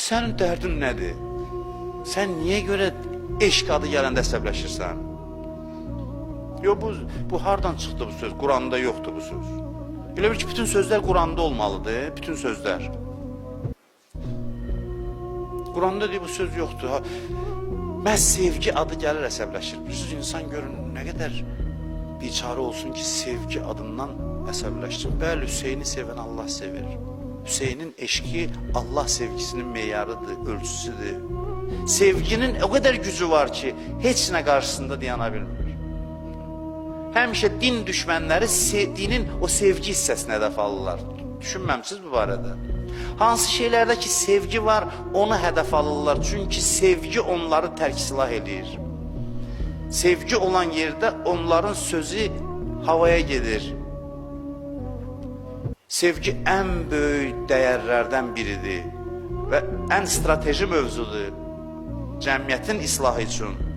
Sənin dərdin nədir? Sən niyə görə eşq adı gələndə əsəbləşirsən? Yo, bu hardan çıxdı bu söz? Quranda yoxdur bu söz. Elə bir ki, bütün sözlər Quranda olmalıdır, bütün sözlər. Quranda deyir, bu söz yoxdur. Məhz sevgi adı gəlir əsəbləşir. Bir insan görün, nə qədər biçarə olsun ki, sevgi adından əsəbləşsin. Bəli, Hüseyni sevən Allah sevir. Hüseynin eşki Allah sevgisinin meyarıdır, ölçüsüdür. Sevginin o qədər gücü var ki, heç nə qarşısında dayana bilmir. Həmişə din düşmənləri dinin o sevgi hissəsinə hədəf alırlar. Düşünməmisiniz bu barədə? Hansı şeylərdə ki sevgi var, onu hədəf alırlar. Çünki sevgi onları tərk-silah edir. Sevgi olan yerdə onların sözü havaya gedir. Sevgi ən böyük dəyərlərdən biridir və ən strateji mövzudur cəmiyyətin islahı üçün.